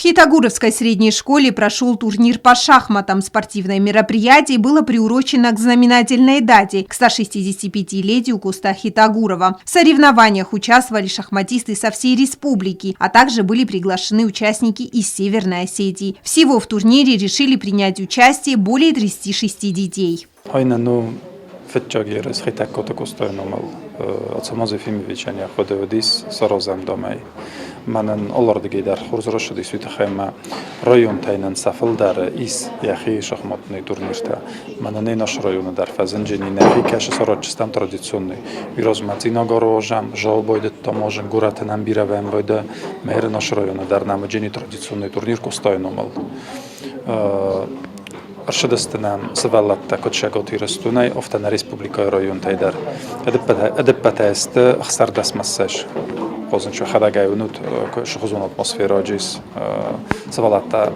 В Хитагуровской средней школе прошел турнир по шахматам. Спортивное мероприятие было приурочено к знаменательной дате – к 165-летию Куста Хитагурова. В соревнованиях участвовали шахматисты со всей республики, а также были приглашены участники из Северной Осетии. Всего в турнире решили принять участие более 36 детей. Манен олардыгей дар хурзрошуды свитахайма район тайнан сафал дар ис яхи шахматный турнирта. Манен наш район дар фазанжени нахи каши сарочистан традиционный. Вирозматина горожам жал бойдет таможен гуратанам биравем бойда мэр наш район дар намаджени традиционный турнир костайномал. Аршадастанам савалатта котшаготи растунай офтана республика район тайдар. Эдеппатаст хсардас массаж. Qozunç xadagayunut şuxuzun atmosfera cis savalatta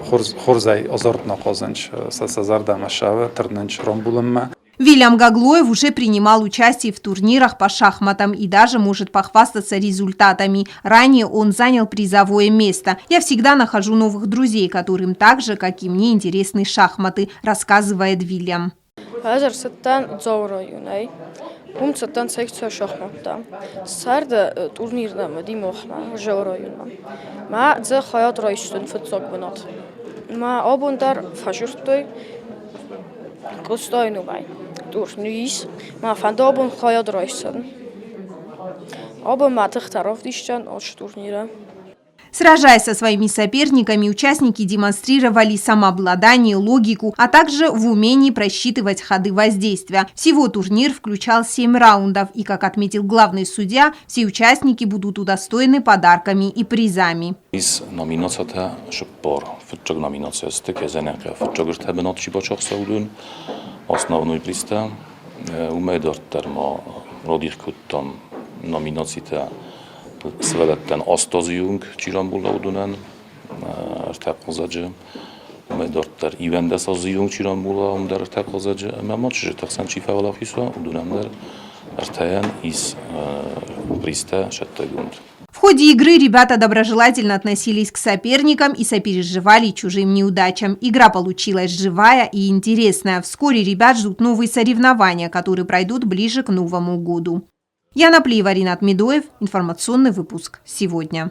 xurзай озортна qozunç сазарда машава трнанч ромбулымма. Вильям Гаглоев уже принимал участие в турнирах по шахматам и даже может похвастаться результатами. Ранее он занял призовое место. «Я всегда нахожу новых друзей, которым так же, как и мне, интересны шахматы», рассказывает Вильям. Умцатан секция шахматта. Сарда турнирна мади мохна жавраюна. Ма за хаят райштун футсок банат. Ма абундар фашуртой костайну бай. Турнирис ма фандабун хаят райштун. Аба ма тахтаров дишчан оч турнира. Сражаясь со своими соперниками, участники демонстрировали самообладание, логику, а также в умении просчитывать ходы воздействия. Всего турнир включал 7 раундов, и, как отметил главный судья, все участники будут удостоены подарками и призами. Из номинацията шпор, футчаг номинацията, кезенека футчагър тебенот шибачах саудун, основной приста, умедор термо родих куттам номинацията. Születten osztozjunk Csirambullaudunen, Ertelkozadzse, Medorter Ivendes azjunk Csirambulla, der Ertelkozadzse, mert že tak jsem čífala hisua, Udunander, Erteljen из Приста Шеттегунд. В ходе игры ребята доброжелательно относились к соперникам и сопереживали чужим неудачам. Игра получилась живая и интересная. Вскоре ребят ждут новые соревнования, которые пройдут ближе к Новому году. Яна Плиева, Ринат Медоев. Информационный выпуск сегодня.